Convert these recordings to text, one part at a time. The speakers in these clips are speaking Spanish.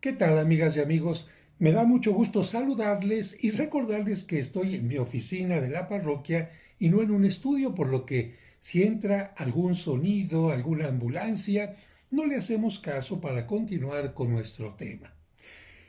¿Qué tal, amigas y amigos? Me da mucho gusto saludarles y recordarles que estoy en mi oficina de la parroquia y no en un estudio, por lo que si entra algún sonido, alguna ambulancia, no le hacemos caso para continuar con nuestro tema.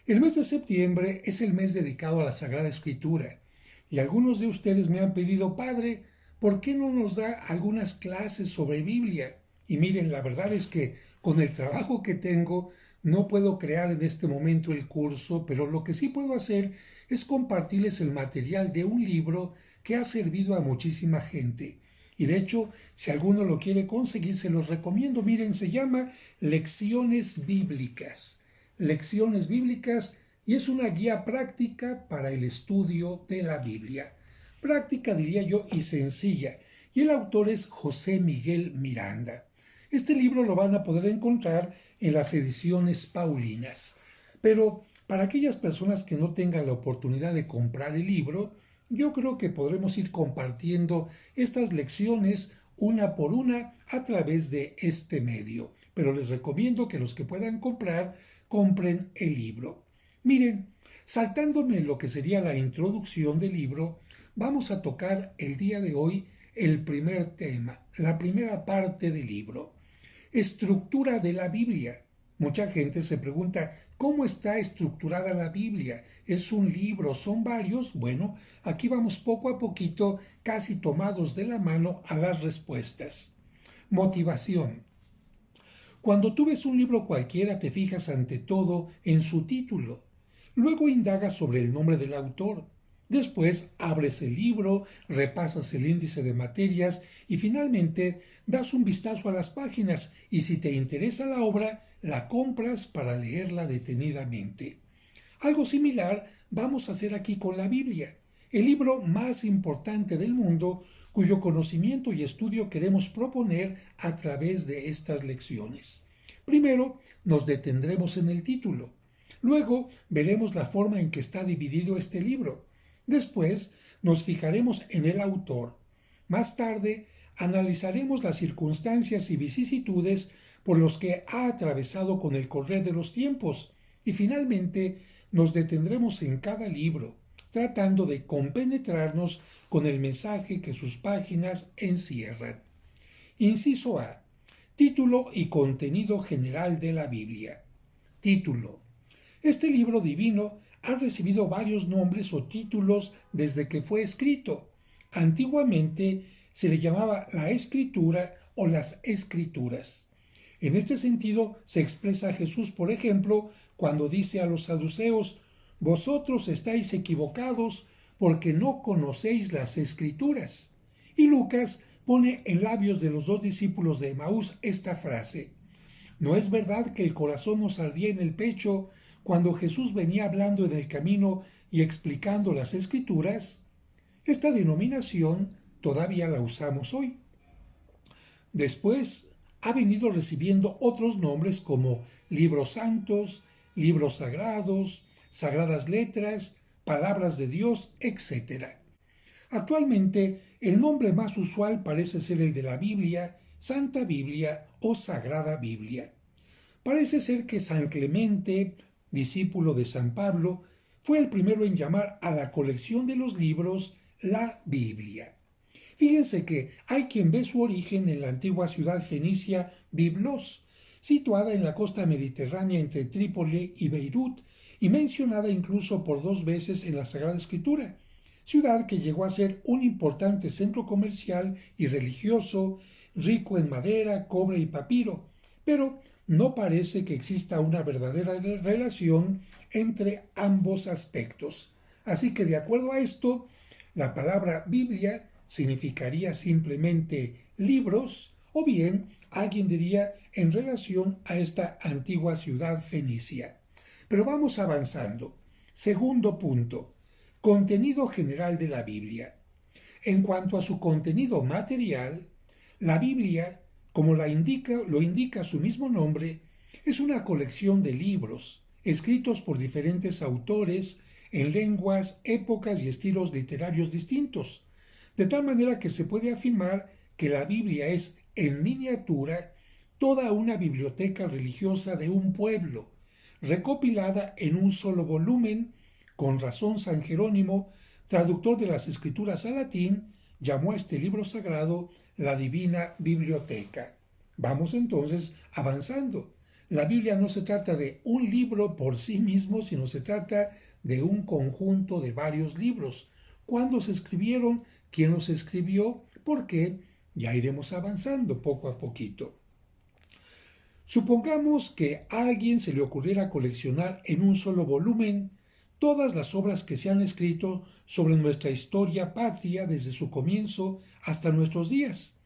El mes de septiembre es el mes dedicado a la Sagrada Escritura y algunos de ustedes me han pedido, Padre, ¿por qué no nos da algunas clases sobre Biblia? Y miren, la verdad es que con el trabajo que tengo no puedo crear en este momento el curso, pero lo que sí puedo hacer es compartirles el material de un libro que ha servido a muchísima gente. Y de hecho, si alguno lo quiere conseguir, se los recomiendo. Miren, se llama Lecciones Bíblicas. Lecciones Bíblicas y es una guía práctica para el estudio de la Biblia. Práctica, diría yo, y sencilla. Y el autor es José Miguel Miranda. Este libro lo van a poder encontrar en las ediciones Paulinas. Pero para aquellas personas que no tengan la oportunidad de comprar el libro, yo creo que podremos ir compartiendo estas lecciones una por una a través de este medio. Pero les recomiendo que los que puedan comprar, compren el libro. Miren, saltándome lo que sería la introducción del libro, vamos a tocar el día de hoy el primer tema, la primera parte del libro. Estructura de la Biblia. Mucha gente se pregunta, ¿cómo está estructurada la Biblia? ¿Es un libro? ¿Son varios? Bueno, aquí vamos poco a poquito, casi tomados de la mano a las respuestas. Motivación. Cuando tú ves un libro cualquiera te fijas ante todo en su título. Luego indagas sobre el nombre del autor. Después abres el libro, repasas el índice de materias y finalmente das un vistazo a las páginas y si te interesa la obra, la compras para leerla detenidamente. Algo similar vamos a hacer aquí con la Biblia, el libro más importante del mundo cuyo conocimiento y estudio queremos proponer a través de estas lecciones. Primero nos detendremos en el título. Luego veremos la forma en que está dividido este libro. Después nos fijaremos en el autor. Más tarde analizaremos las circunstancias y vicisitudes por los que ha atravesado con el correr de los tiempos. Y finalmente nos detendremos en cada libro, tratando de compenetrarnos con el mensaje que sus páginas encierran. Inciso A. Título y contenido general de la Biblia. Título. Este libro divino ha recibido varios nombres o títulos desde que fue escrito. Antiguamente se le llamaba la Escritura o las Escrituras. En este sentido se expresa Jesús, por ejemplo, cuando dice a los saduceos, vosotros estáis equivocados porque no conocéis las Escrituras. Y Lucas pone en labios de los dos discípulos de Emaús esta frase, ¿no es verdad que el corazón nos ardía en el pecho cuando Jesús venía hablando en el camino y explicando las Escrituras? Esta denominación todavía la usamos hoy. Después ha venido recibiendo otros nombres como libros santos, libros sagrados, sagradas letras, palabras de Dios, etc. Actualmente, el nombre más usual parece ser el de la Biblia, Santa Biblia o Sagrada Biblia. Parece ser que San Clemente, discípulo de San Pablo, fue el primero en llamar a la colección de los libros la Biblia. Fíjense que hay quien ve su origen en la antigua ciudad fenicia Biblos, situada en la costa mediterránea entre Trípoli y Beirut, y mencionada incluso por dos veces en la Sagrada Escritura, ciudad que llegó a ser un importante centro comercial y religioso, rico en madera, cobre y papiro, pero no parece que exista una verdadera relación entre ambos aspectos. Así que de acuerdo a esto, la palabra Biblia significaría simplemente libros o bien alguien diría en relación a esta antigua ciudad fenicia. Pero vamos avanzando. Segundo punto, contenido general de la Biblia. En cuanto a su contenido material, la Biblia, como lo indica su mismo nombre, es una colección de libros escritos por diferentes autores en lenguas, épocas y estilos literarios distintos, de tal manera que se puede afirmar que la Biblia es, en miniatura, toda una biblioteca religiosa de un pueblo, recopilada en un solo volumen. Con razón San Jerónimo, traductor de las Escrituras al latín, llamó a este libro sagrado la Divina Biblioteca. Vamos entonces avanzando. La Biblia no se trata de un libro por sí mismo, sino se trata de un conjunto de varios libros. ¿Cuándo se escribieron? ¿Quién los escribió? ¿Por qué? Ya iremos avanzando poco a poquito. Supongamos que a alguien se le ocurriera coleccionar en un solo volumen todas las obras que se han escrito sobre nuestra historia patria desde su comienzo hasta nuestros días.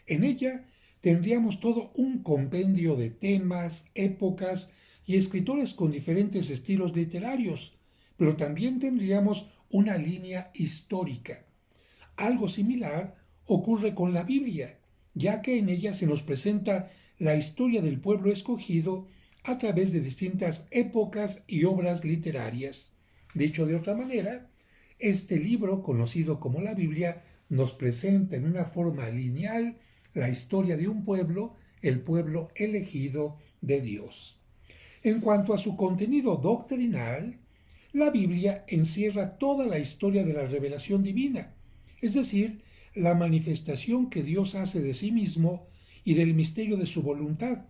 En ella tendríamos todo un compendio de temas, épocas y escritores con diferentes estilos literarios, pero también tendríamos una línea histórica. Algo similar ocurre con la Biblia, ya que en ella se nos presenta la historia del pueblo escogido a través de distintas épocas y obras literarias. Dicho de otra manera, este libro, conocido como la Biblia, nos presenta en una forma lineal la historia de un pueblo, el pueblo elegido de Dios. En cuanto a su contenido doctrinal, la Biblia encierra toda la historia de la revelación divina, es decir, la manifestación que Dios hace de sí mismo y del misterio de su voluntad,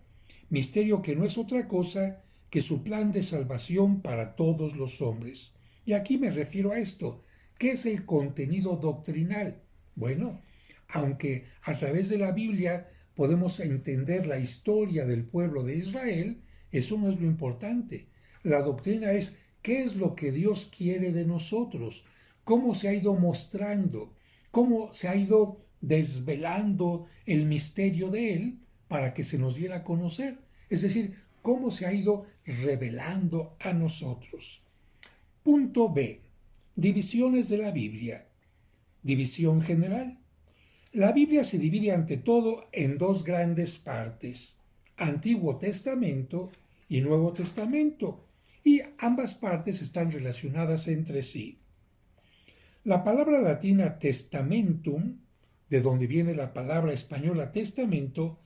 misterio que no es otra cosa que su plan de salvación para todos los hombres. Y aquí me refiero a esto. ¿Qué es el contenido doctrinal? Bueno, aunque a través de la Biblia podemos entender la historia del pueblo de Israel, eso no es lo importante. La doctrina es qué es lo que Dios quiere de nosotros, cómo se ha ido mostrando, cómo se ha ido desvelando el misterio de Él para que se nos diera a conocer. Es decir, cómo se ha ido revelando a nosotros. Punto B. Divisiones de la Biblia. División general. La Biblia se divide ante todo en dos grandes partes, Antiguo Testamento y Nuevo Testamento, y ambas partes están relacionadas entre sí. La palabra latina testamentum, de donde viene la palabra española testamento,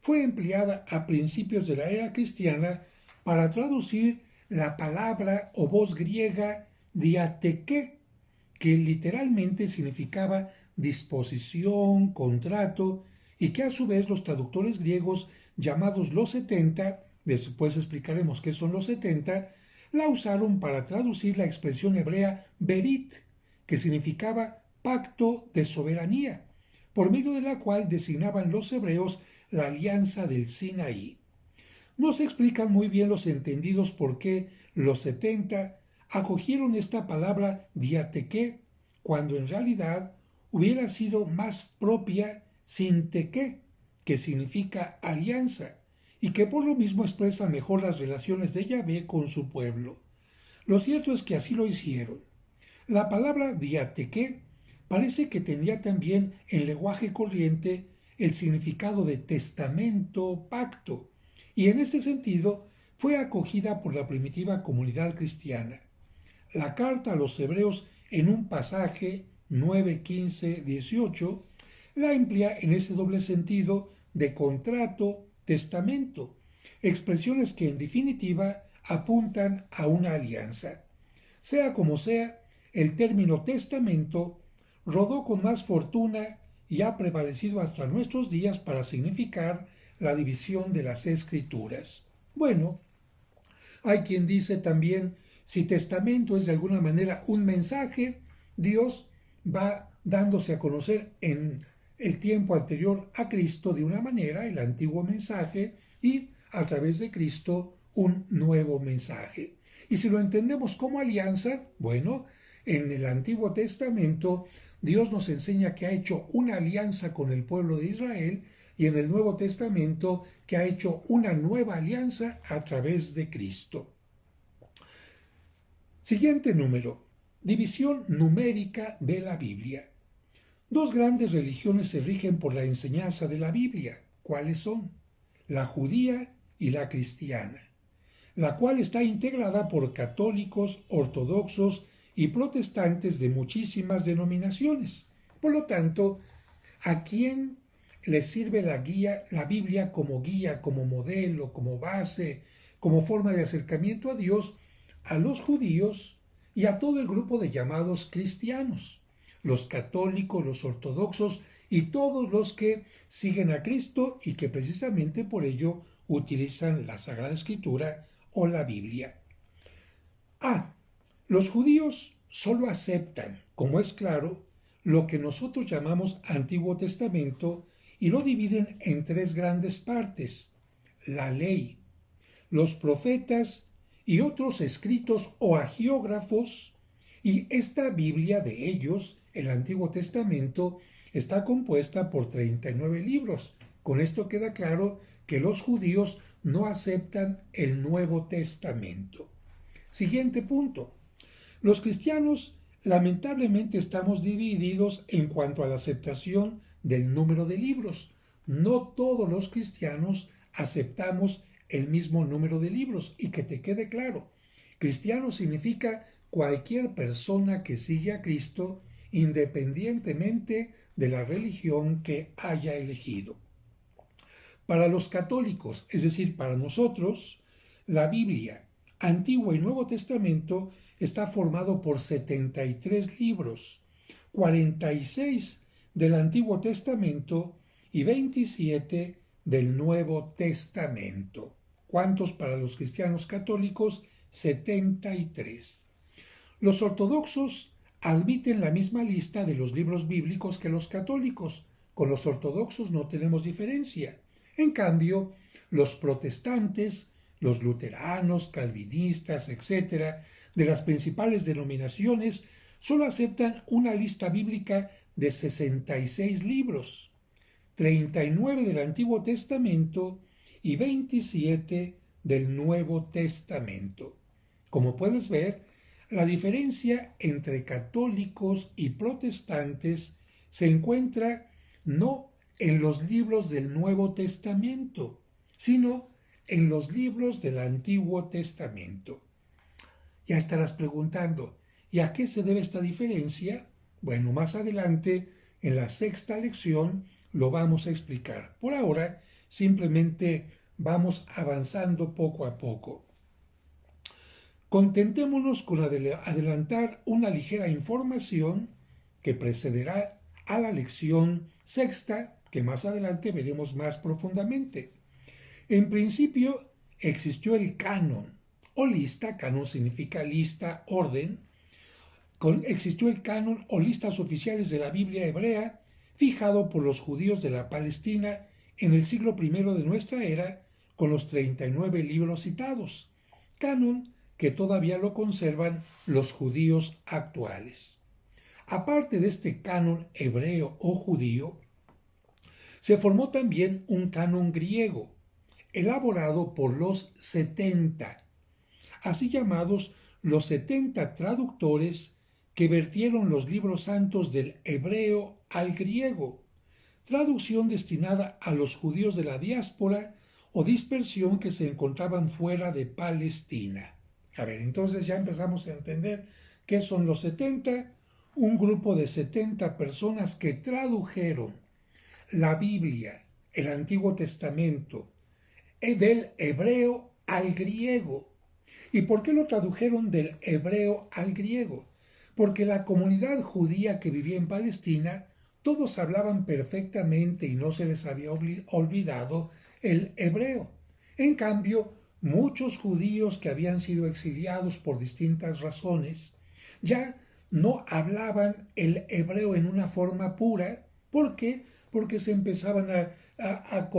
fue empleada a principios de la era cristiana para traducir la palabra o voz griega diateque, que literalmente significaba disposición, contrato, y que a su vez los traductores griegos llamados los 70, después explicaremos qué son los 70, la usaron para traducir la expresión hebrea berit, que significaba pacto de soberanía, por medio de la cual designaban los hebreos la alianza del Sinaí. No se explican muy bien los entendidos por qué los 70 acogieron esta palabra diateque, cuando en realidad hubiera sido más propia sinteque, que significa alianza, y que por lo mismo expresa mejor las relaciones de Yahvé con su pueblo. Lo cierto es que así lo hicieron. La palabra diateque parece que tenía también en lenguaje corriente el significado de testamento, pacto, y en este sentido fue acogida por la primitiva comunidad cristiana. La carta a los hebreos en un pasaje 9, 15, 18 la emplea en ese doble sentido de contrato, testamento, expresiones que en definitiva apuntan a una alianza. Sea como sea, el término testamento rodó con más fortuna y ha prevalecido hasta nuestros días para significar la división de las escrituras. Bueno, hay quien dice también, si testamento es de alguna manera un mensaje, Dios va dándose a conocer en el tiempo anterior a Cristo de una manera, el antiguo mensaje, y a través de Cristo un nuevo mensaje. Y si lo entendemos como alianza, bueno, en el Antiguo Testamento Dios nos enseña que ha hecho una alianza con el pueblo de Israel y en el Nuevo Testamento que ha hecho una nueva alianza a través de Cristo. Siguiente número. División numérica de la Biblia. Dos grandes religiones se rigen por la enseñanza de la Biblia. ¿Cuáles son? La judía y la cristiana, la cual está integrada por católicos, ortodoxos y protestantes de muchísimas denominaciones. Por lo tanto, ¿a quién le sirve la Biblia como guía, como modelo, como base, como forma de acercamiento a Dios a los judíos y a todo el grupo de llamados cristianos, los católicos, los ortodoxos y todos los que siguen a Cristo y que precisamente por ello utilizan la Sagrada Escritura o la Biblia. Los judíos solo aceptan, como es claro, lo que nosotros llamamos Antiguo Testamento y lo dividen en tres grandes partes: la ley, los profetas y otros escritos o agiógrafos, y esta Biblia de ellos, el Antiguo Testamento, está compuesta por 39 libros. Con esto queda claro que los judíos no aceptan el Nuevo Testamento. Siguiente punto. Los cristianos lamentablemente estamos divididos en cuanto a la aceptación del número de libros. No todos los cristianos aceptamos el mismo número de libros, y que te quede claro, cristiano significa cualquier persona que sigue a Cristo independientemente de la religión que haya elegido. Para los católicos, es decir, para nosotros, la Biblia, Antiguo y Nuevo Testamento, está formado por 73 libros, 46 del Antiguo Testamento y 27 del Nuevo Testamento. ¿Cuántos para los cristianos católicos? 73. Los ortodoxos admiten la misma lista de los libros bíblicos que los católicos. Con los ortodoxos no tenemos diferencia. En cambio, los protestantes, los luteranos, calvinistas, etc., de las principales denominaciones, solo aceptan una lista bíblica de 66 libros, 39 del Antiguo Testamento y 27 del Nuevo Testamento. Como puedes ver, la diferencia entre católicos y protestantes se encuentra no en los libros del Nuevo Testamento, sino en los libros del Antiguo Testamento. Ya estarás preguntando, ¿y a qué se debe esta diferencia? Bueno, más adelante, en la sexta lección, lo vamos a explicar. Por ahora, simplemente vamos avanzando poco a poco. Contentémonos con adelantar una ligera información que precederá a la lección sexta, que más adelante veremos más profundamente. En principio, existió el canon, o lista. Canon significa lista, orden. Existió el canon o listas oficiales de la Biblia hebrea, fijado por los judíos de la Palestina en el siglo I de nuestra era, con los 39 libros citados. Canon que todavía lo conservan los judíos actuales. Aparte de este canon hebreo o judío, se formó también un canon griego, elaborado por los 70, así llamados los 70 traductores que vertieron los libros santos del hebreo al griego, traducción destinada a los judíos de la diáspora o dispersión que se encontraban fuera de Palestina. A ver, entonces ya empezamos a entender qué son los 70, un grupo de 70 personas que tradujeron la Biblia, el Antiguo Testamento, del hebreo al griego. ¿Y por qué lo tradujeron del hebreo al griego? Porque la comunidad judía que vivía en Palestina, todos hablaban perfectamente y no se les había olvidado el hebreo. En cambio, muchos judíos que habían sido exiliados por distintas razones ya no hablaban el hebreo en una forma pura. ¿Por qué? Porque se empezaban a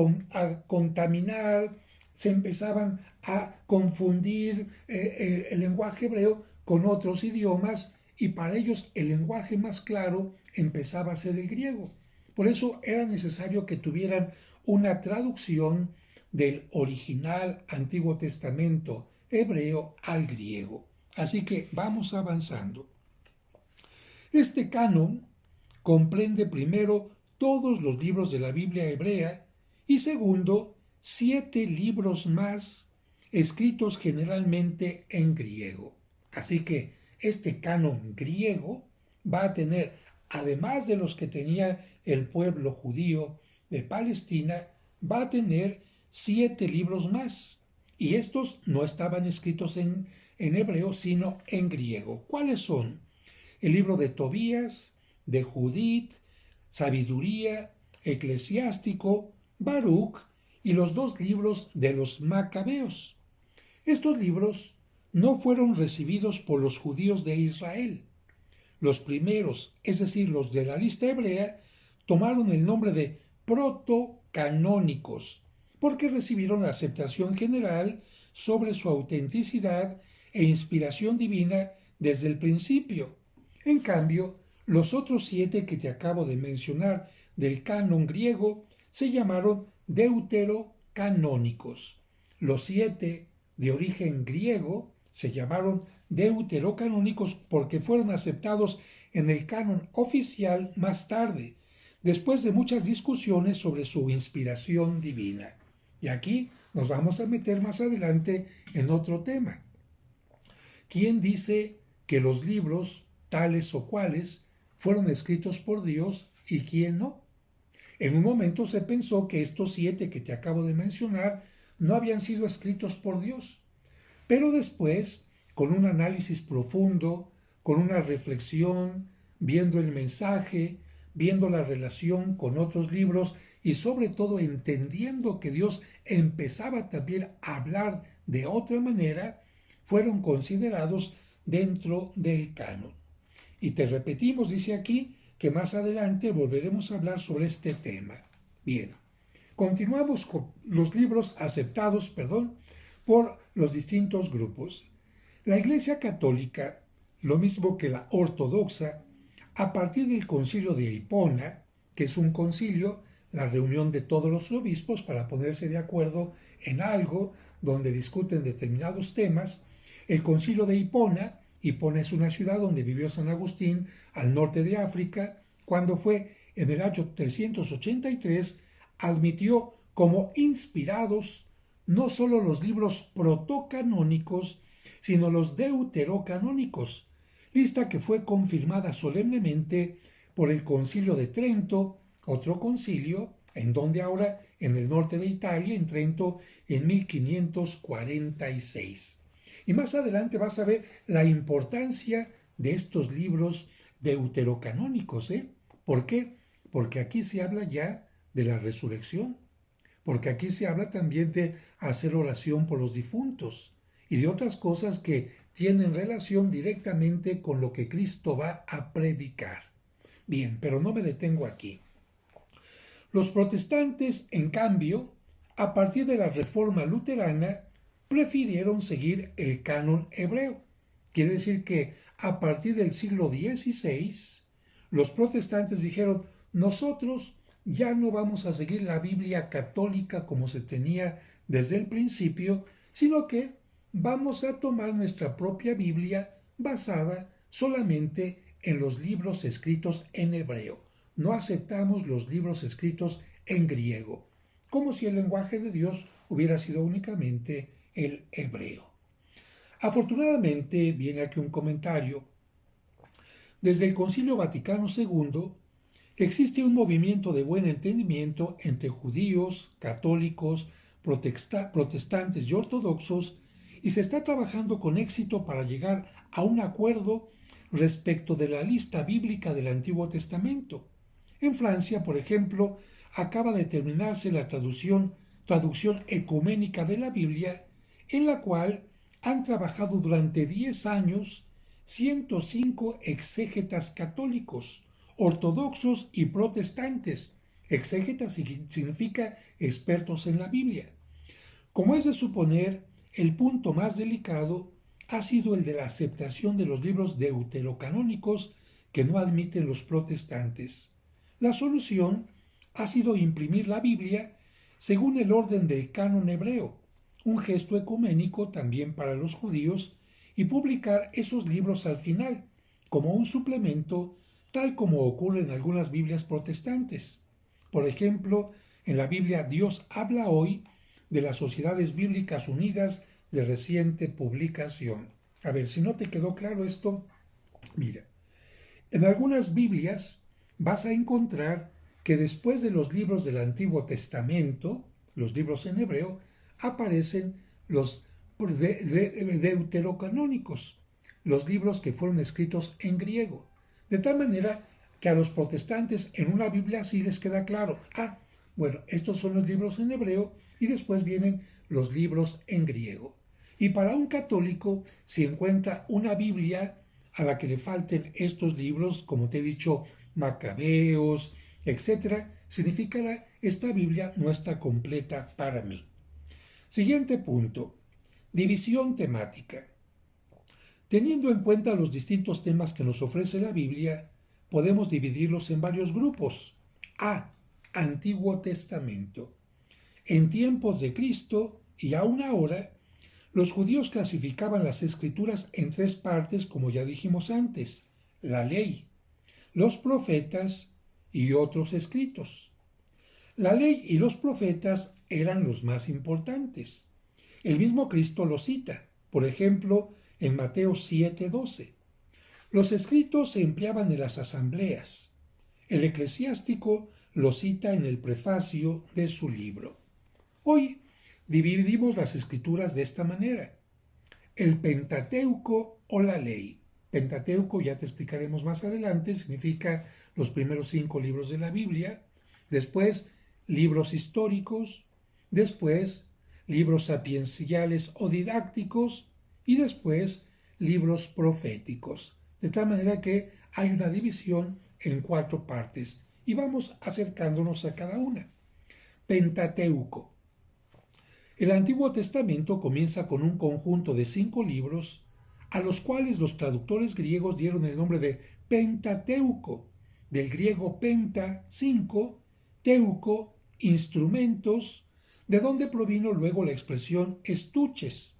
contaminar, se empezaban a confundir el lenguaje hebreo con otros idiomas, y para ellos el lenguaje más claro empezaba a ser el griego. Por eso era necesario que tuvieran una traducción del original Antiguo Testamento hebreo al griego. Así que vamos avanzando. Este canon comprende primero todos los libros de la Biblia hebrea y segundo 7 libros más escritos generalmente en griego. Así que este canon griego va a tener, además de los que tenía el pueblo judío de Palestina, va a tener 7 libros más. y estos no estaban escritos en hebreo, sino en griego. ¿Cuáles son? El libro de Tobías, de Judith, Sabiduría, Eclesiástico, Baruch y los dos libros de los Macabeos. Estos libros no fueron recibidos por los judíos de Israel. Los primeros, es decir, los de la lista hebrea, tomaron el nombre de protocanónicos, porque recibieron la aceptación general sobre su autenticidad e inspiración divina desde el principio. En cambio, los otros 7 que te acabo de mencionar del canon griego se llamaron deuterocanónicos. Los 7 de origen griego se llamaron deuterocanónicos porque fueron aceptados en el canon oficial más tarde, después de muchas discusiones sobre su inspiración divina. Y aquí nos vamos a meter más adelante en otro tema. ¿Quién dice que los libros, tales o cuales, fueron escritos por Dios y quién no? En un momento se pensó que estos 7 que te acabo de mencionar no habían sido escritos por Dios. Pero después, con un análisis profundo, con una reflexión, viendo el mensaje, viendo la relación con otros libros y sobre todo entendiendo que Dios empezaba también a hablar de otra manera, fueron considerados dentro del canon. Y te repetimos, dice aquí, que más adelante volveremos a hablar sobre este tema. Bien, continuamos con los libros aceptados, por los distintos grupos. La Iglesia Católica, lo mismo que la Ortodoxa, a partir del concilio de Hipona, que es un concilio, la reunión de todos los obispos para ponerse de acuerdo en algo donde discuten determinados temas, el concilio de Hipona, Hipona es una ciudad donde vivió San Agustín al norte de África, cuando fue en el año 383, admitió como inspirados no solo los libros protocanónicos, sino los deuterocanónicos, lista que fue confirmada solemnemente por el Concilio de Trento, otro concilio, en donde ahora, en el norte de Italia, en Trento, en 1546. Y más adelante vas a ver la importancia de estos libros deuterocanónicos, ¿eh? ¿Por qué? Porque aquí se habla ya de la resurrección, porque aquí se habla también de hacer oración por los difuntos y de otras cosas que tienen relación directamente con lo que Cristo va a predicar. Bien, pero no me detengo aquí. Los protestantes, en cambio, a partir de la Reforma luterana, prefirieron seguir el canon hebreo. Quiere decir que a partir del siglo XVI, los protestantes dijeron, nosotros ya no vamos a seguir la Biblia católica como se tenía desde el principio, sino que vamos a tomar nuestra propia Biblia basada solamente en los libros escritos en hebreo. No aceptamos los libros escritos en griego, como si el lenguaje de Dios hubiera sido únicamente el hebreo. Afortunadamente, viene aquí un comentario. Desde el Concilio Vaticano II existe un movimiento de buen entendimiento entre judíos, católicos, protestantes y ortodoxos, y se está trabajando con éxito para llegar a un acuerdo respecto de la lista bíblica del Antiguo Testamento. En Francia, por ejemplo, acaba de terminarse la traducción ecuménica de la Biblia, en la cual han trabajado durante 10 años 105 exégetas católicos, ortodoxos y protestantes. Exégetas significa expertos en la Biblia. Como es de suponer, el punto más delicado ha sido el de la aceptación de los libros deuterocanónicos que no admiten los protestantes. La solución ha sido imprimir la Biblia según el orden del canon hebreo, un gesto ecuménico también para los judíos, y publicar esos libros al final, como un suplemento, tal como ocurre en algunas Biblias protestantes. Por ejemplo, en la Biblia Dios habla hoy de las Sociedades Bíblicas Unidas de reciente publicación. A ver, si no te quedó claro esto, mira, en algunas Biblias vas a encontrar que después de los libros del Antiguo Testamento, los libros en hebreo, aparecen los deuterocanónicos, los libros que fueron escritos en griego. De tal manera que a los protestantes en una Biblia sí les queda claro, bueno, estos son los libros en hebreo y después vienen los libros en griego. Y para un católico, si encuentra una Biblia a la que le falten estos libros, como te he dicho, Macabeos, etcétera, significará esta Biblia no está completa para mí. Siguiente punto. División temática. Teniendo en cuenta los distintos temas que nos ofrece la Biblia, podemos dividirlos en varios grupos. A. Antiguo Testamento. En tiempos de Cristo y aún ahora, los judíos clasificaban las escrituras en tres partes, como ya dijimos antes: la ley, los profetas y otros escritos. La ley y los profetas eran los más importantes. El mismo Cristo lo cita, por ejemplo, en Mateo 7:12. Los escritos se empleaban en las asambleas. El eclesiástico lo cita en el prefacio de su libro. Hoy dividimos las escrituras de esta manera: el Pentateuco o la ley. Pentateuco, ya te explicaremos más adelante, significa los primeros 5 libros de la Biblia. Después, libros históricos. Después, libros sapienciales o didácticos. Y después, libros proféticos. De tal manera que hay una división en 4 partes. Y vamos acercándonos a cada una. Pentateuco. El Antiguo Testamento comienza con un conjunto de 5 libros a los cuales los traductores griegos dieron el nombre de Pentateuco, del griego penta, 5, teuco, instrumentos, de donde provino luego la expresión estuches.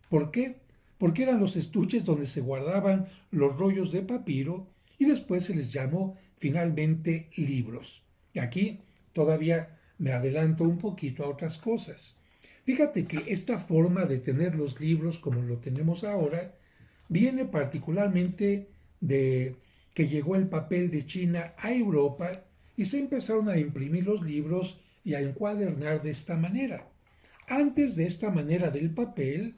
¿Por qué? Porque eran los estuches donde se guardaban los rollos de papiro y después se les llamó finalmente libros. Y aquí todavía me adelanto un poquito a otras cosas. Fíjate que esta forma de tener los libros como lo tenemos ahora viene particularmente de que llegó el papel de China a Europa y se empezaron a imprimir los libros y a encuadernar de esta manera. Antes de esta manera del papel,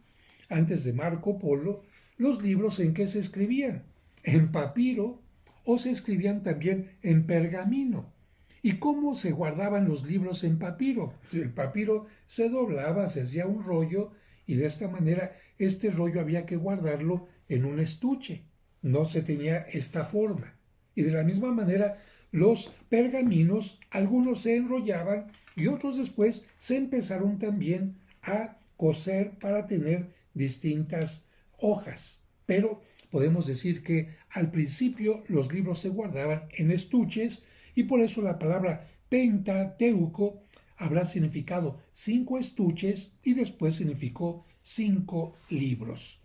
antes de Marco Polo, los libros en qué se escribían: en papiro, o se escribían también en pergamino. ¿Y cómo se guardaban los libros en papiro? El papiro se doblaba, se hacía un rollo y de esta manera este rollo había que guardarlo en un estuche. No se tenía esta forma. Y de la misma manera los pergaminos, algunos se enrollaban y otros después se empezaron también a coser para tener distintas hojas. Pero podemos decir que al principio los libros se guardaban en estuches y por eso la palabra Pentateuco habrá significado 5 estuches y después significó 5 libros.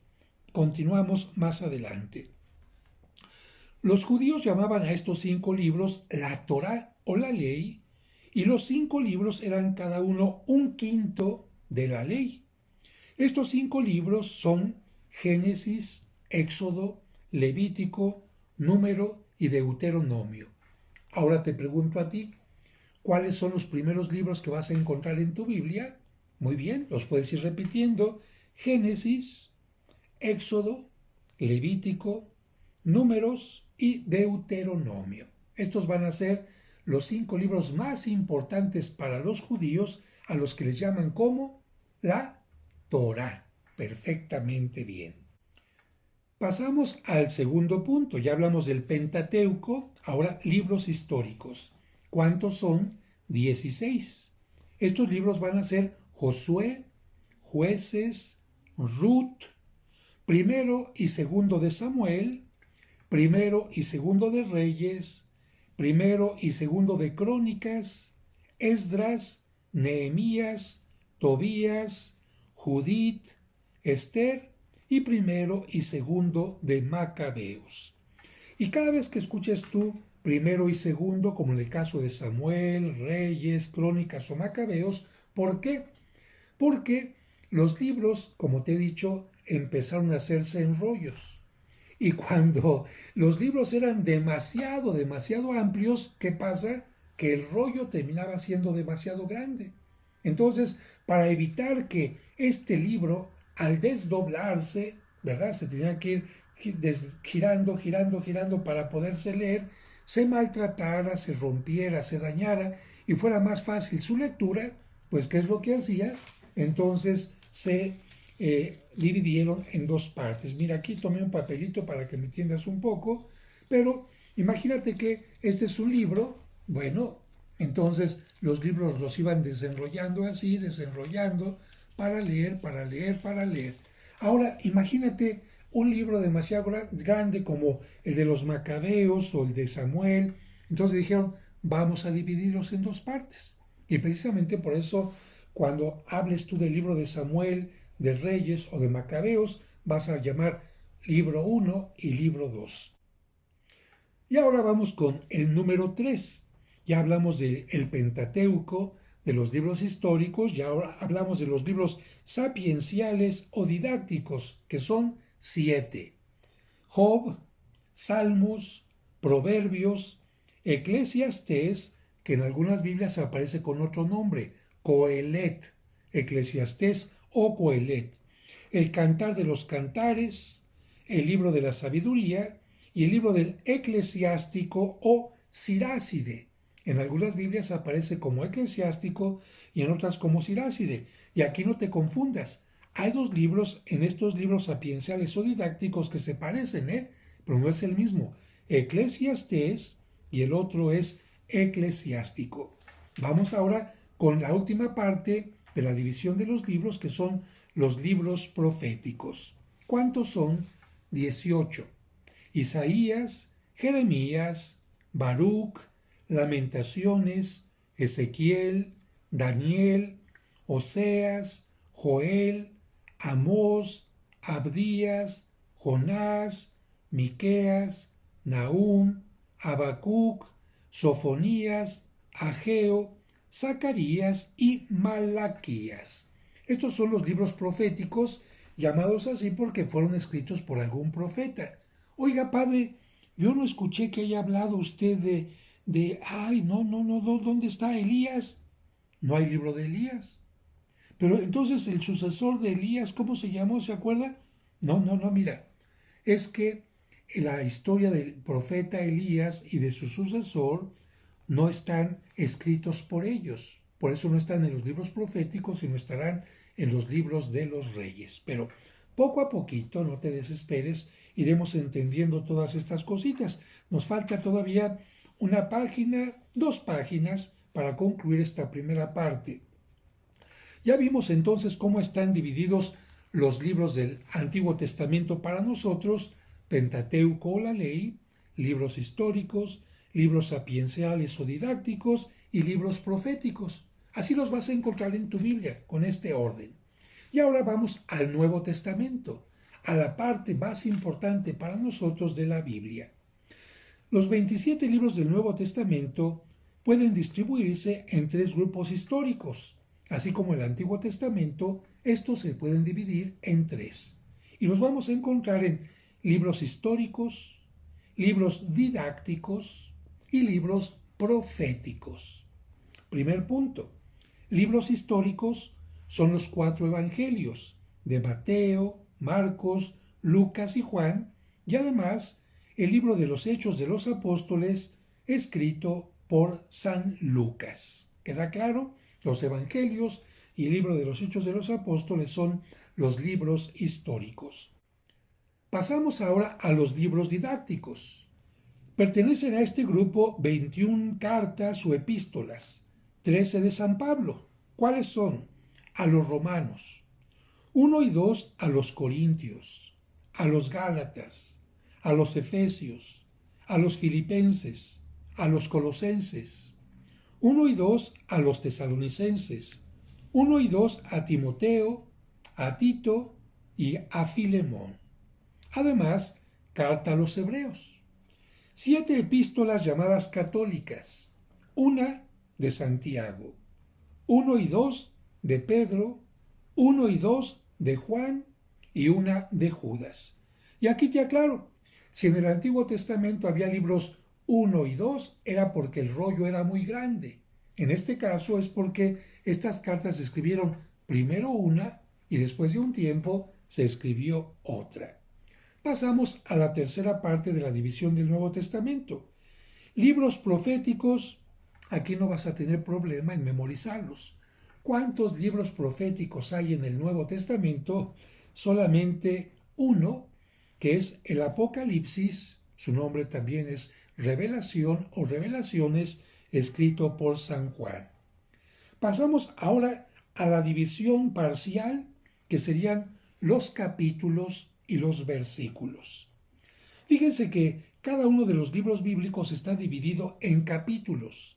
Continuamos más adelante. Los judíos llamaban a estos 5 libros la Torá o la ley, y los 5 libros eran cada uno un quinto de la ley. Estos 5 libros son Génesis, Éxodo, Levítico, Número y Deuteronomio. Ahora te pregunto a ti, ¿cuáles son los primeros libros que vas a encontrar en tu Biblia? Muy bien, los puedes ir repitiendo: Génesis, Éxodo, Levítico, Números y Deuteronomio. Estos van a ser los 5 libros más importantes para los judíos, a los que les llaman como la Torá. Perfectamente bien. Pasamos al segundo punto. Ya hablamos del Pentateuco, ahora libros históricos. ¿Cuántos son? 16. Estos libros van a ser Josué, Jueces, Ruth, primero y segundo de Samuel, primero y segundo de Reyes, primero y segundo de Crónicas, Esdras, Nehemías, Tobías, Judith, Esther y primero y segundo de Macabeos. Y cada vez que escuches tú primero y segundo, como en el caso de Samuel, Reyes, Crónicas o Macabeos, ¿por qué? Porque los libros, como te he dicho, empezaron a hacerse en rollos. Y cuando los libros eran demasiado amplios, ¿qué pasa? Que el rollo terminaba siendo demasiado grande. Entonces, para evitar que este libro, al desdoblarse, ¿verdad? Se tenía que ir girando, girando, girando para poderse leer, se maltratara, se rompiera, se dañara y fuera más fácil su lectura, pues ¿qué es lo que hacía? Entonces se dividieron en dos partes. Mira, aquí tomé un papelito para que me entiendas un poco, pero imagínate que este es un libro, bueno, entonces los libros los iban desenrollando así, desenrollando, para leer, para leer, para leer. Ahora, imagínate un libro demasiado grande como el de los Macabeos o el de Samuel. Entonces dijeron, vamos a dividirlos en dos partes. Y precisamente por eso, cuando hables tú del libro de Samuel, de Reyes o de Macabeos, vas a llamar libro uno y libro 2. Y ahora vamos con el número 3. Ya hablamos del Pentateuco, de los libros históricos, y ahora hablamos de los libros sapienciales o didácticos, que son 7. Job, Salmos, Proverbios, Eclesiastés, que en algunas Biblias aparece con otro nombre, Coelet, Eclesiastés o Coelet, el Cantar de los Cantares, el Libro de la Sabiduría y el Libro del Eclesiástico o Siráside. En algunas Biblias aparece como eclesiástico y en otras como Siráside. Y aquí no te confundas. Hay dos libros en estos libros sapienciales o didácticos que se parecen, pero no es el mismo. Eclesiastés y el otro es eclesiástico. Vamos ahora con la última parte de la división de los libros, que son los libros proféticos. ¿Cuántos son? 18. Isaías, Jeremías, Baruch, Lamentaciones, Ezequiel, Daniel, Oseas, Joel, Amós, Abdías, Jonás, Miqueas, Nahum, Habacuc, Sofonías, Ageo, Zacarías y Malaquías. Estos son los libros proféticos, llamados así porque fueron escritos por algún profeta. Oiga, padre, yo no escuché que haya hablado usted ay, no, no, no, ¿dónde está Elías? No hay libro de Elías. Pero entonces el sucesor de Elías, ¿cómo se llamó? ¿Se acuerda? No, no, no, mira, es que la historia del profeta Elías y de su sucesor no están escritos por ellos. Por eso no están en los libros proféticos, sino estarán en los libros de los reyes. Pero poco a poquito, no te desesperes, iremos entendiendo todas estas cositas. Nos falta todavía una página, 2 páginas para concluir esta primera parte. Ya vimos entonces cómo están divididos los libros del Antiguo Testamento para nosotros: Pentateuco o la ley, libros históricos, libros sapienciales o didácticos y libros proféticos. Así los vas a encontrar en tu Biblia, con este orden. Y ahora vamos al Nuevo Testamento, a la parte más importante para nosotros de la Biblia. Los 27 libros del Nuevo Testamento pueden distribuirse en 3 grupos históricos. Así como el Antiguo Testamento, estos se pueden dividir en 3. Y los vamos a encontrar en libros históricos, libros didácticos y libros proféticos. Primer punto. Libros históricos son los 4 evangelios de Mateo, Marcos, Lucas y Juan, y además el libro de los Hechos de los Apóstoles, escrito por San Lucas. ¿Queda claro? Los evangelios y el libro de los Hechos de los Apóstoles son los libros históricos. Pasamos ahora a los libros didácticos. Pertenecen a este grupo 21 cartas o epístolas, 13 de San Pablo. ¿Cuáles son? A los romanos, 1 y 2 a los corintios, a los gálatas, a los efesios, a los filipenses, a los colosenses, 1 y 2 a los tesalonicenses, 1 y 2 a Timoteo, a Tito y a Filemón. Además, carta a los hebreos. 7 epístolas llamadas católicas, una de Santiago, 1 y 2 de Pedro, 1 y 2 de Juan y una de Judas. Y aquí te aclaro, si en el Antiguo Testamento había libros 1 y 2, era porque el rollo era muy grande. En este caso es porque estas cartas se escribieron primero una y después de un tiempo se escribió otra. Pasamos a la tercera parte de la división del Nuevo Testamento. Libros proféticos, aquí no vas a tener problema en memorizarlos. ¿Cuántos libros proféticos hay en el Nuevo Testamento? Solamente uno, que es el Apocalipsis, su nombre también es Revelación o Revelaciones, escrito por San Juan. Pasamos ahora a la división parcial, que serían los capítulos y los versículos. Fíjense que cada uno de los libros bíblicos está dividido en capítulos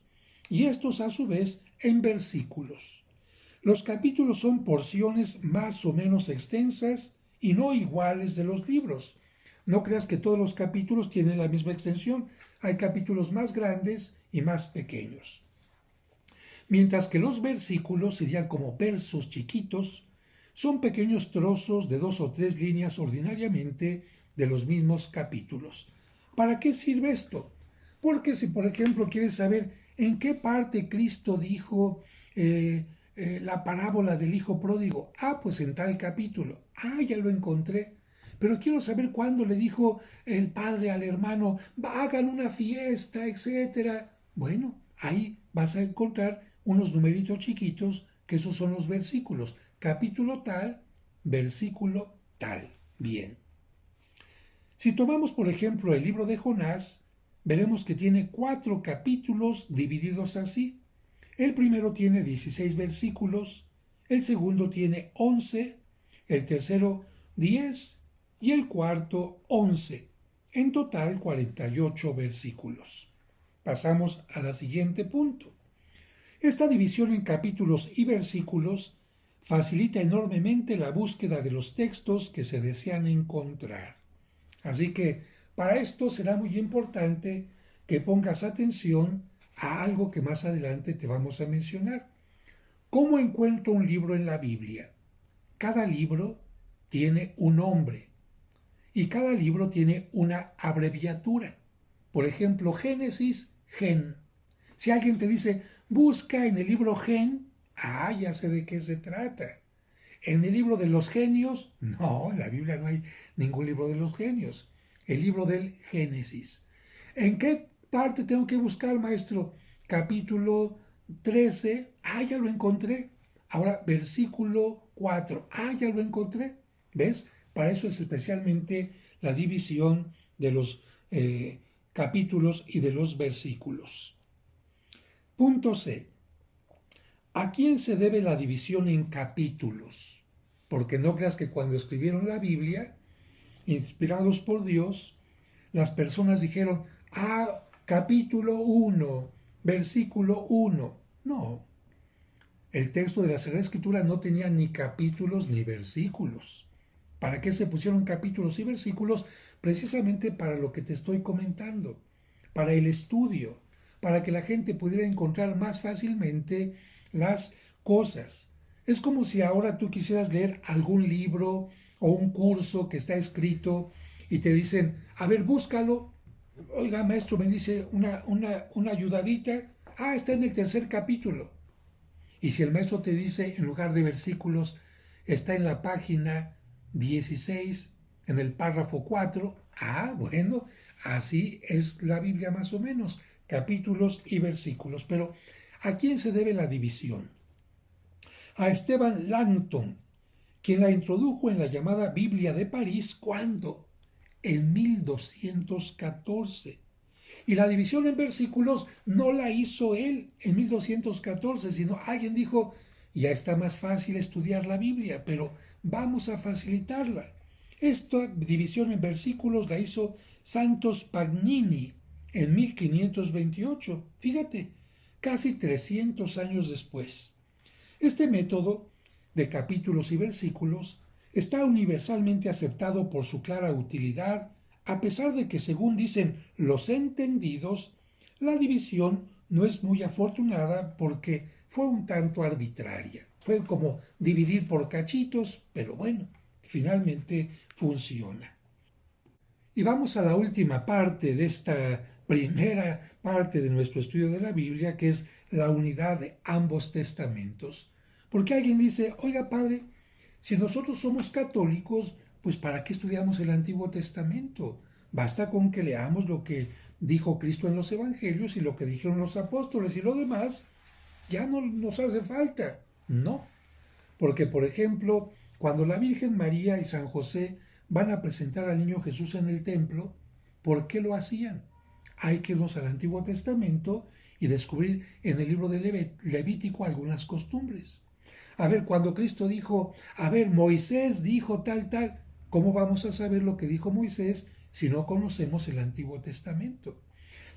y estos a su vez en versículos. Los capítulos son porciones más o menos extensas y no iguales de los libros. No creas que todos los capítulos tienen la misma extensión. Hay capítulos más grandes y más pequeños. Mientras que los versículos serían como versos chiquitos, son pequeños trozos de 2 o 3 líneas ordinariamente de los mismos capítulos. ¿Para qué sirve esto? Porque si, por ejemplo, quieres saber en qué parte Cristo dijo la parábola del hijo pródigo, pues en tal capítulo, ya lo encontré. Pero quiero saber cuándo le dijo el padre al hermano, hagan una fiesta, etcétera. Bueno, ahí vas a encontrar unos numeritos chiquitos, que esos son los versículos. Capítulo tal, versículo tal. Bien. Si tomamos, por ejemplo, el libro de Jonás, veremos que tiene 4 capítulos divididos así. El primero tiene 16 versículos, el segundo tiene 11, el tercero 10 y el cuarto 11. En total 48 versículos. Pasamos a la siguiente punto. Esta división en capítulos y versículos facilita enormemente la búsqueda de los textos que se desean encontrar. Así que para esto será muy importante que pongas atención a algo que más adelante te vamos a mencionar. ¿Cómo encuentro un libro en la Biblia? Cada libro tiene un nombre y cada libro tiene una abreviatura. Por ejemplo, Génesis, Gen. Si alguien te dice, busca en el libro Gen, ya sé de qué se trata. En el libro de los genios, no, en la Biblia no hay ningún libro de los genios. El libro del Génesis. ¿En qué parte tengo que buscar, maestro? Capítulo 13, ya lo encontré. Ahora, versículo 4, ya lo encontré. ¿Ves? Para eso es especialmente la división de los capítulos y de los versículos. Punto C. ¿A quién se debe la división en capítulos? Porque no creas que cuando escribieron la Biblia, inspirados por Dios, las personas dijeron, capítulo 1, versículo 1. No, el texto de la Sagrada Escritura no tenía ni capítulos ni versículos. ¿Para qué se pusieron capítulos y versículos? Precisamente para lo que te estoy comentando, para el estudio, para que la gente pudiera encontrar más fácilmente las cosas. Es como si ahora tú quisieras leer algún libro o un curso que está escrito y te dicen, a ver, búscalo. Oiga, maestro, me dice una ayudadita. Está en el tercer capítulo. Y si el maestro te dice, en lugar de versículos, está en la página 16, en el párrafo 4, bueno, así es la Biblia más o menos, capítulos y versículos. Pero, ¿a quién se debe la división? A Esteban Langton, quien la introdujo en la llamada Biblia de París, ¿cuándo? En 1214. Y la división en versículos no la hizo él en 1214, sino alguien dijo, ya está más fácil estudiar la Biblia, pero vamos a facilitarla. Esta división en versículos la hizo Santos Pagnini en 1528. Fíjate, casi 300 años después. Este método de capítulos y versículos está universalmente aceptado por su clara utilidad, a pesar de que, según dicen los entendidos, la división no es muy afortunada porque fue un tanto arbitraria. Fue como dividir por cachitos, pero bueno, finalmente funciona. Y vamos a la última parte de esta primera parte de nuestro estudio de la Biblia, que es la unidad de ambos testamentos. Porque alguien dice, oiga padre, si nosotros somos católicos, pues ¿para qué estudiamos el Antiguo Testamento? Basta con que leamos lo que dijo Cristo en los Evangelios y lo que dijeron los apóstoles y lo demás ya no nos hace falta. No, porque por ejemplo, cuando la Virgen María y San José van a presentar al niño Jesús en el templo, ¿por qué lo hacían? Hay que irnos al Antiguo Testamento y descubrir en el libro de Levítico algunas costumbres. A ver, cuando Cristo dijo, a ver, Moisés dijo tal, tal, ¿cómo vamos a saber lo que dijo Moisés si no conocemos el Antiguo Testamento?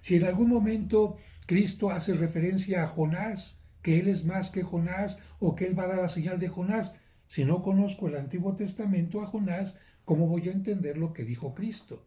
Si en algún momento Cristo hace referencia a Jonás, que él es más que Jonás o que él va a dar la señal de Jonás, si no conozco el Antiguo Testamento a Jonás, ¿cómo voy a entender lo que dijo Cristo?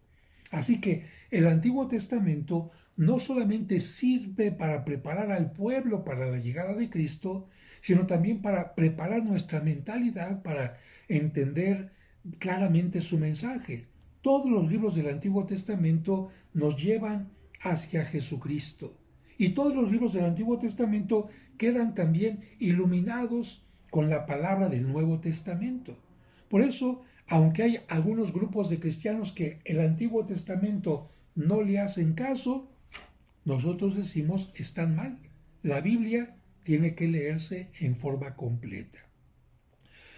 Así que el Antiguo Testamento no solamente sirve para preparar al pueblo para la llegada de Cristo, sino también para preparar nuestra mentalidad para entender claramente su mensaje. Todos los libros del Antiguo Testamento nos llevan hacia Jesucristo. Y todos los libros del Antiguo Testamento quedan también iluminados con la palabra del Nuevo Testamento. Por eso, aunque hay algunos grupos de cristianos que el Antiguo Testamento no le hacen caso, nosotros decimos están mal. La Biblia tiene que leerse en forma completa.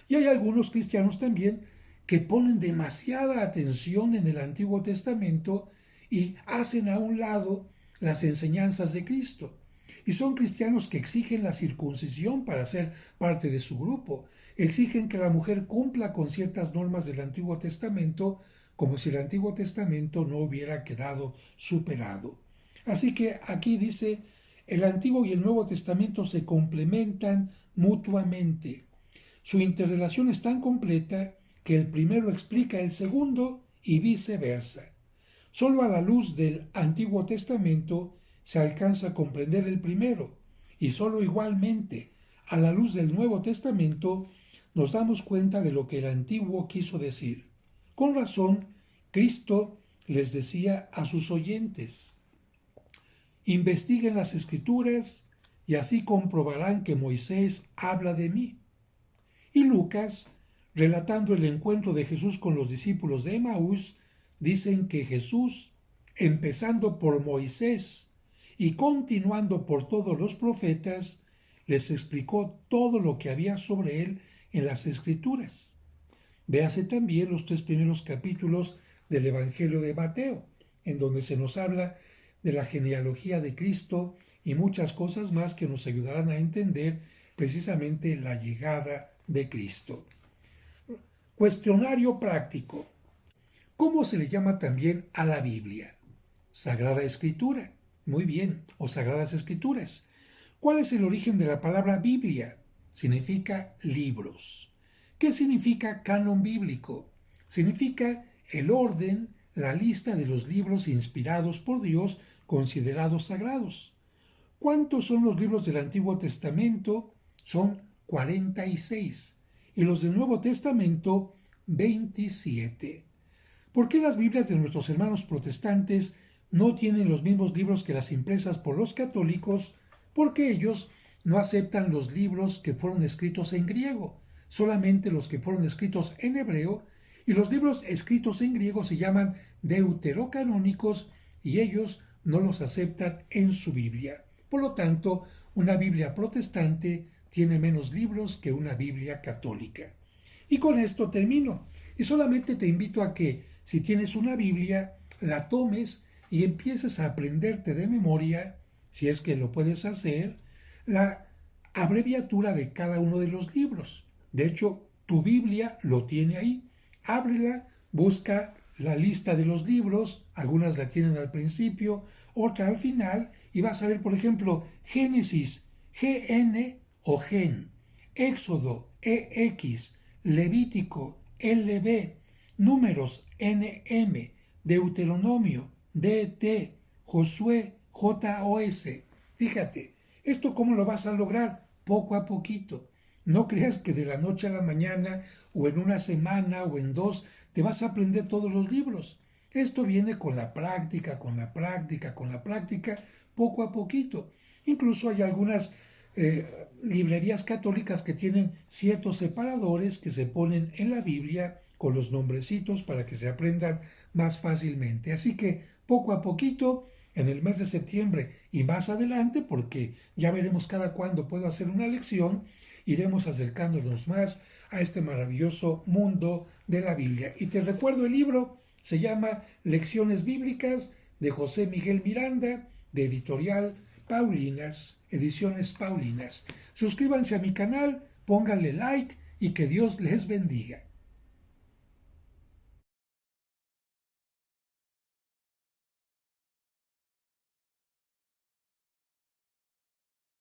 Y hay algunos cristianos también que ponen demasiada atención en el Antiguo Testamento y hacen a un lado las enseñanzas de Cristo. Y son cristianos que exigen la circuncisión para ser parte de su grupo. Exigen que la mujer cumpla con ciertas normas del Antiguo Testamento como si el Antiguo Testamento no hubiera quedado superado. Así que aquí dice, el Antiguo y el Nuevo Testamento se complementan mutuamente. Su interrelación es tan completa que el primero explica el segundo y viceversa. Solo a la luz del Antiguo Testamento se alcanza a comprender el primero, y solo igualmente a la luz del Nuevo Testamento nos damos cuenta de lo que el Antiguo quiso decir. Con razón, Cristo les decía a sus oyentes, investiguen las Escrituras y así comprobarán que Moisés habla de mí. Y Lucas, relatando el encuentro de Jesús con los discípulos de Emaús, dicen que Jesús, empezando por Moisés y continuando por todos los profetas, les explicó todo lo que había sobre él en las Escrituras. Véase también los 3 primeros capítulos del Evangelio de Mateo, en donde se nos habla de la genealogía de Cristo y muchas cosas más que nos ayudarán a entender precisamente la llegada de Cristo. Cuestionario práctico. ¿Cómo se le llama también a la Biblia? Sagrada Escritura. Muy bien, o Sagradas Escrituras. ¿Cuál es el origen de la palabra Biblia? Significa libros. ¿Qué significa canon bíblico? Significa el orden, la lista de los libros inspirados por Dios considerados sagrados. ¿Cuántos son los libros del Antiguo Testamento? Son 46. Y los del Nuevo Testamento, 27. ¿Por qué las Biblias de nuestros hermanos protestantes no tienen los mismos libros que las impresas por los católicos? Porque ellos no aceptan los libros que fueron escritos en griego, solamente los que fueron escritos en hebreo, y los libros escritos en griego se llaman deuterocanónicos y ellos no los aceptan en su Biblia. Por lo tanto, una Biblia protestante tiene menos libros que una Biblia católica. Y con esto termino. Y solamente te invito a que, si tienes una Biblia, la tomes y empieces a aprenderte de memoria, si es que lo puedes hacer, la abreviatura de cada uno de los libros. De hecho, tu Biblia lo tiene ahí. Ábrela, busca la lista de los libros, algunas la tienen al principio, otra al final, y vas a ver, por ejemplo, Génesis, GN o GEN, Éxodo, EX, Levítico, LB, Números, NM, Deuteronomio, DT, Josué, JOS. Fíjate, ¿esto cómo lo vas a lograr? Poco a poquito. No creas que de la noche a la mañana o en una semana o en dos te vas a aprender todos los libros. Esto viene con la práctica, con la práctica, con la práctica, poco a poquito. Incluso hay algunas librerías católicas que tienen ciertos separadores que se ponen en la Biblia con los nombrecitos para que se aprendan más fácilmente. Así que poco a poquito, en el mes de septiembre y más adelante, porque ya veremos cada cuándo puedo hacer una lección, iremos acercándonos más a este maravilloso mundo de la Biblia. Y te recuerdo el libro, se llama Lecciones Bíblicas de José Miguel Miranda, de Editorial Paulinas, Ediciones Paulinas. Suscríbanse a mi canal, pónganle like y que Dios les bendiga.